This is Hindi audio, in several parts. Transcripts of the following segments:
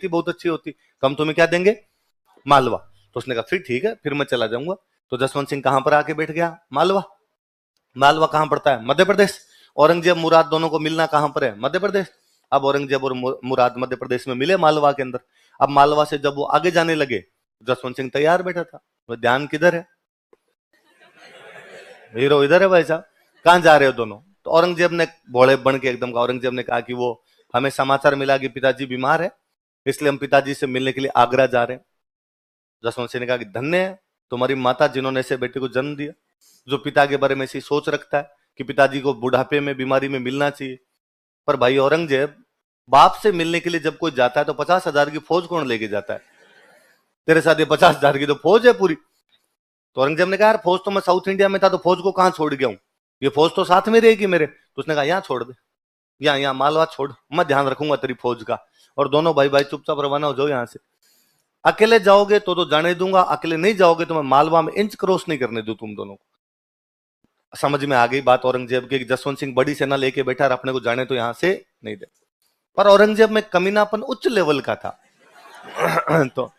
देती बहुत अच्छी होती, कम तुम्हें क्या देंगे, मालवा। तो उसने कहा फिर ठीक है, फिर मैं चला जाऊंगा। तो जसवंत सिंह कहां पर आके बैठ गया, मालवा। मालवा कहां पड़ता है, मध्य प्रदेश। औरंगजेब मुराद दोनों को मिलना कहां पर है, मध्य प्रदेश। अब औरंगजेब और मुराद मध्य प्रदेश में मिले मालवा के अंदर। अब मालवा से जब वो आगे जाने लगे, जसवंत सिंह तैयार बैठा था, वो ध्यान किधर है, हीरो इधर है भाई साहब, कहां जा रहे हो दोनों। तो औरंगजेब ने भोले बन के एकदम कहा, औरंगजेब ने कहा कि वो हमें समाचार मिला कि पिताजी बीमार है, इसलिए हम पिताजी से मिलने के लिए आगरा जा रहे हैं। जसवंत सिंह ने कहा कि धन्य है तुम्हारी माता जिन्होंने ऐसे बेटे को जन्म दिया, जो पिता के बारे में ऐसी सोच रखता है कि पिताजी को बुढ़ापे में बीमारी में मिलना चाहिए। पर भाई औरंगजेब, बाप से मिलने के लिए जब कोई जाता है तो 50,000 की फौज कौन लेके जाता है, तेरे साथ ये 50,000 की तो फौज है पूरी। तो औरंगजेब ने कहा यार फौज तो मैं साउथ इंडिया में था तो फौज को कहां छोड़ गया हूं, ये फौज तो साथ में रहेगी मेरे। तो उसने कहा यहाँ छोड़ दे, यहाँ मालवा छोड़, मैं ध्यान रखूंगा तेरी फौज का। और दोनों भाई भाई चुपचाप रवाना हो जाओ यहाँ से। अकेले जाओगे तो जाने दूंगा, अकेले नहीं जाओगे तो मैं मालवा में इंच क्रॉस नहीं करने दूं तुम दोनों को। समझ में आ गई बात औरंगजेब की, जसवंत सिंह बड़ी सेना लेके बैठा और अपने को जाने तो यहां से नहीं दे। पर औरंगजेब में कमीनापन उच्च लेवल का था। तो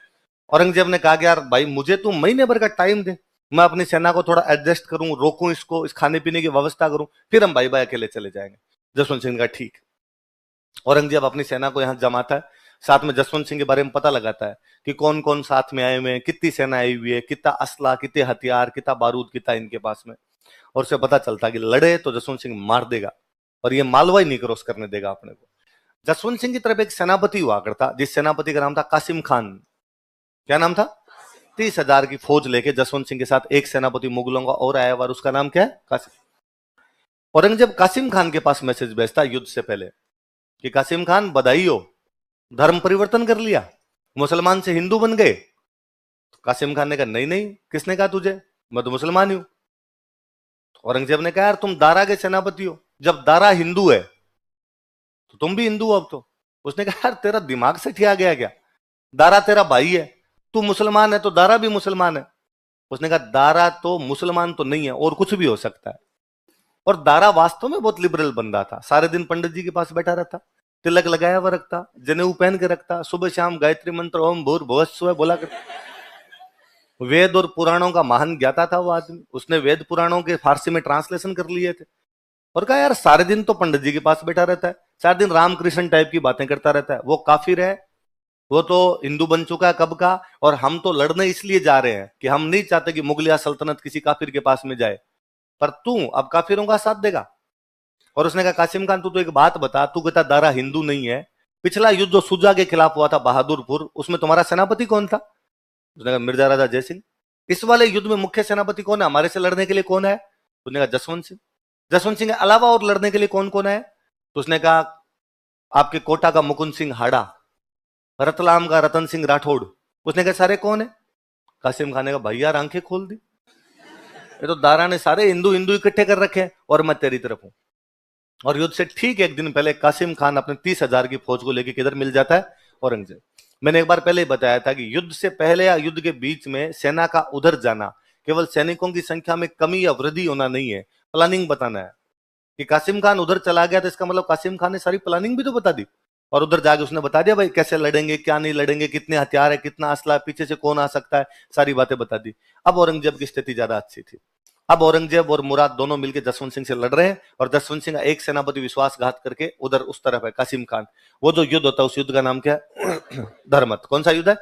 औरंगजेब ने कहा कि यार भाई मुझे तू महीने भर का टाइम दे, मैं अपनी सेना को थोड़ा एडजस्ट करूं, रोकूं इसको, इस खाने पीने की व्यवस्था करूं, फिर हम भाई भाई अकेले चले जाएंगे। जसवंत सिंह का ठीक। औरंगजेब अपनी सेना को यहां जमाता है, साथ में जसवंत सिंह के बारे में पता लगाता है कि कौन कौन साथ में आए हुए हैं, कितनी सेना आई हुई है, कितना असला, कितने हथियार, कितना बारूद, कितना इनके पास में। और उसे पता चलता है कि लड़े तो जसवंत सिंह मार देगा और ये मालवा ही नहीं क्रॉस करने देगा अपने को। जसवंत सिंह की तरफ एक सेनापति हुआ करता, जिस सेनापति का नाम था कासिम खान। क्या नाम था, 30,000 की फौज लेके जसवंत सिंह के साथ एक सेनापति मुगलों का और आया हुआ, उसका नाम क्या है, कासिम। औरंगजेब कासिम खान के पास मैसेज भेजता युद्ध से पहले कि कासिम खान बधाई हो, धर्म परिवर्तन कर लिया, मुसलमान से हिंदू बन गए। तो कासिम खान ने कहा नहीं नहीं, किसने कहा तुझे, मैं तो मुसलमान ही हूं। तो औरंगजेब ने कहा यार तुम दारा के सेनापति हो, जब दारा हिंदू है तो तुम भी हिंदू हो अब तो। उसने कहा यार तेरा दिमाग से ठिया गया क्या, दारा तेरा भाई है, तू मुसलमान है तो दारा भी मुसलमान है। उसने कहा दारा तो मुसलमान तो नहीं है, और कुछ भी हो सकता है। और दारा वास्तव में बहुत लिबरल बंदा था, सारे दिन पंडित जी के पास बैठा रहता, तिलक लगाया हुआ रखता, जनेऊ पहन के रखता, सुबह शाम गायत्री मंत्र ओम भूर भुवः स्वः बोला करता। वेद और पुराणों का महान ज्ञाता था वो आदमी, उसने वेद पुराणों के फारसी में ट्रांसलेशन कर लिए थे। और कहा यार सारे दिन तो पंडित जी के पास बैठा रहता है, सारे दिन रामकृष्ण टाइप की बातें करता रहता है, वो काफिर है, वो तो हिंदू बन चुका है कब का, और हम तो लड़ने इसलिए जा रहे हैं कि हम नहीं चाहते कि मुगलिया सल्तनत किसी काफिर के पास में जाए, पर तू अब काफिरों का साथ देगा। और उसने कहा कासिम खान तू तो एक बात बता, तू कहता दारा हिंदू नहीं है, पिछला युद्ध जो सुजा के खिलाफ हुआ था बहादुरपुर, उसमें तुम्हारा सेनापति कौन था। उसने कहा मिर्जा राजा जयसिंह। इस वाले युद्ध में मुख्य सेनापति कौन है, हमारे से लड़ने के लिए कौन है। उसने कहा जसवंत सिंह। जसवंत सिंह के अलावा और लड़ने के लिए कौन कौन है। तो उसने कहा आपके कोटा का मुकुंद सिंह हाड़ा, रतलाम का रतन सिंह राठौड़। उसने कहा सारे कौन है। कासिम खान ने कहा भाई यार आंखें खोल दी, ये तो दारा ने सारे हिंदू हिंदू इकट्ठे कर रखे हैं और मैं तेरी तरफ हूं। और युद्ध से ठीक एक दिन पहले कासिम खान अपने 30,000 की फौज को लेकर किधर मिल जाता है, औरंगजेब। मैंने एक बार पहले ही बताया था कि युद्ध से पहले या युद्ध के बीच में सेना का उधर जाना केवल सैनिकों की संख्या में कमी या वृद्धि होना नहीं है, प्लानिंग बताना है। कि कासिम खान उधर चला गया तो इसका मतलब कासिम खान ने सारी प्लानिंग भी तो बता दी, और उधर जाके उसने बता दिया भाई कैसे लड़ेंगे, क्या नहीं लड़ेंगे, कितने हथियार है, कितना असला है, पीछे से कौन आ सकता है, सारी बातें बता दी। अब औरंगजेब की स्थिति ज्यादा अच्छी थी। अब औरंगजेब और मुराद दोनों मिलकर जसवंत सिंह से लड़ रहे हैं, और जसवंत सिंह का एक सेनापति विश्वासघात करके उधर उस तरफ है कासिम खान। वो जो युद्ध होता है उस युद्ध का नाम क्या है, धर्मत। कौन सा युद्ध है,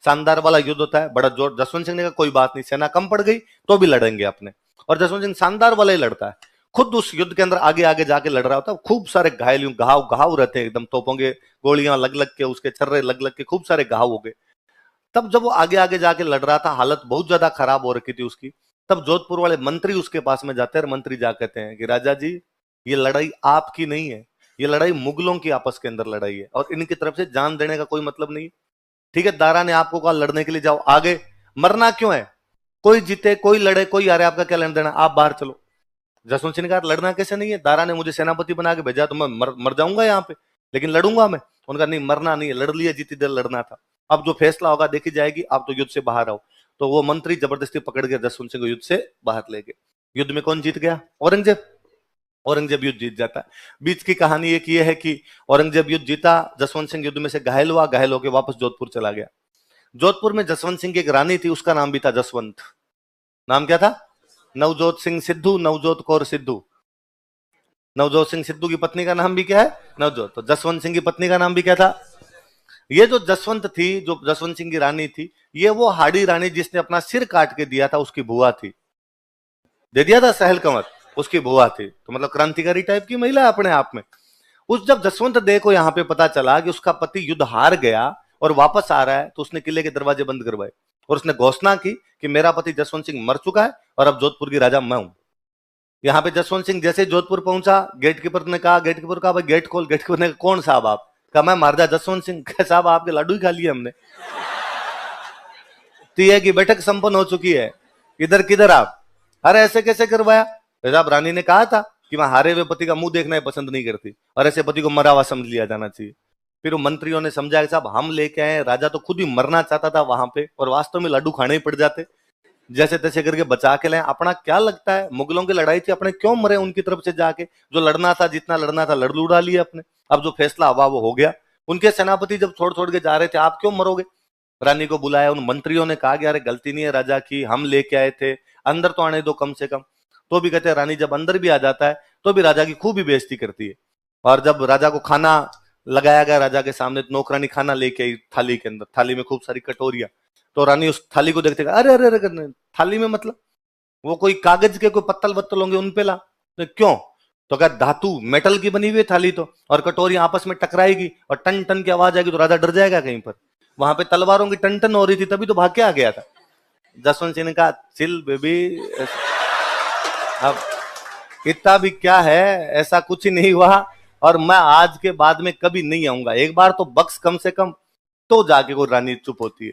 शानदार वाला युद्ध होता है, बड़ा जोर। जसवंत सिंह ने कहा कोई बात नहीं, सेना कम पड़ गई तो भी लड़ेंगे अपने, और जसवंत सिंह शानदार वाला ही लड़ता है। खुद उस युद्ध के अंदर आगे आगे जाके लड़ रहा होता है, खूब सारे घायल घाव घाव रहते हैं एकदम, तोपों के गोलियां लग लग के, उसके छर्रे लग लग के खूब सारे घाव हो गए। तब जब वो आगे आगे जाके लड़ रहा था, हालत बहुत ज्यादा खराब हो रखी थी उसकी, तब जोधपुर वाले मंत्री उसके पास में जाते हैं, और मंत्री जा कहते हैं कि राजा जी ये लड़ाई आपकी नहीं है, ये लड़ाई मुगलों की आपस के अंदर लड़ाई है, और इनकी तरफ से जान देने का कोई मतलब नहीं। ठीक है, दारा ने आपको कहा लड़ने के लिए जाओ, आगे मरना क्यों है, कोई जीते कोई लड़े कोई हारे, आपका क्या लेना देना, आप बाहर चलो। जसवंत सिंह ने कहा लड़ना कैसे नहीं है, दारा ने मुझे सेनापति बना के भेजा तो मैं मर जाऊंगा यहाँ पे, लेकिन लड़ूंगा मैं। उनका नहीं, मरना नहीं है, लड़ लिया, जीती देर लड़ना था, अब जो फैसला होगा देखी जाएगी, आप तो युद्ध से बाहर आओ। तो वो मंत्री जबरदस्ती पकड़ के जसवंत सिंह को युद्ध से बाहर ले गए। युद्ध में कौन जीत गया, औरंगजेब। औरंगजेब युद्ध जीत जाता है। बीच की कहानी एक ये है कि औरंगजेब युद्ध जीता, जसवंत सिंह युद्ध में से घायल हुआ, घायल होकर वापस जोधपुर चला गया। जोधपुर में जसवंत सिंह की एक रानी थी, उसका नाम भी था जसवंत। नाम क्या था? नवजोत सिंह सिद्धू, नवजोत कौर सिद्धू। नवजोत सिंह सिद्धू की पत्नी का नाम भी क्या है? नवजोत। तो जसवंत सिंह की पत्नी का नाम भी क्या था? ये जो जसवंत थी, जो जसवंत सिंह की रानी थी, ये वो हाड़ी रानी जिसने अपना सिर काट के दिया था, उसकी बुआ थी। दे दिया था सहल कंवर, उसकी बुआ थी। तो मतलब क्रांतिकारी टाइप की महिला अपने आप में। उस जब जसवंत दे को यहां पे पता चला कि उसका पति युद्ध हार गया और वापस आ रहा है, तो उसने किले के दरवाजे बंद करवाए और उसने घोषणा की कि मेरा पति जसवंत सिंह मर चुका है और अब जोधपुर की राजा मैं हूं। यहाँ पे जसवंत सिंह जैसे जोधपुर पहुंचा, गेट कीपर ने कहा, गेट कीपर कहा भाई गेट खोल। गेट कीपर ने कहा कौन साहब आप? कहा मैं महाराजा जसवंत सिंह। कहा साहब आपके लाडू ही खा लिए हमने। तिया की बैठक संपन्न हो चुकी है, इधर किधर आप? अरे ऐसे कैसे करवाया? साहब रानी ने कहा था कि मैं हारे हुए पति का मुंह देखना ही पसंद नहीं करती और ऐसे पति को मरा हुआ समझ लिया जाना चाहिए। फिर वो मंत्रियों ने समझाया साहब हम लेके आए, राजा तो खुद ही मरना चाहता था वहां पे और वास्तव में लड्डू खाने ही पड़ जाते। जैसे तैसे करके बचा के लाए। अपना क्या लगता है, मुगलों की लड़ाई थी, अपने क्यों मरे उनकी तरफ से जाके? जो लड़ना था, जितना लड़ना था लड़ लुड़ा लिया अपने। अब जो फैसला हुआ वो हो गया। उनके सेनापति जब छोड़ छोड़ के जा रहे थे, आप क्यों मरोगे? रानी को बुलाया, उन मंत्रियों ने कहा कि अरे गलती नहीं है राजा की, हम लेके आए थे, अंदर तो आने दो कम से कम। तो भी कहते हैं रानी जब अंदर भी आ जाता है तो भी राजा की खूब ही बेइज्जती करती है। और जब राजा को खाना लगाया गया राजा के सामने, तो नौकरानी खाना लेके आई थाली के अंदर, थाली में खूब सारी कटोरियां। तो रानी उस थाली को देखते अरे अरे अरे करने, थाली में मतलब वो कोई कागज के कोई पत्तल वत्तल होंगे उन पे ला। तो क्यों? तो क्या धातु मेटल की बनी हुई है थाली तो, और कटोरियां आपस में टकराएगी और टन टन की आवाज आएगी तो राजा डर जाएगा कहीं पर। वहां पे तलवारों की टन टन हो रही थी, तभी तो भाग के आ गया था। जसवंत सिंह ने कहा चिल बेबी, अब इतना भी क्या है, ऐसा कुछ ही नहीं हुआ और मैं आज के बाद में कभी नहीं आऊंगा। एक बार तो बक्स कम से कम, तो जाके वो रानी चुप होती है।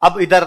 अब इधर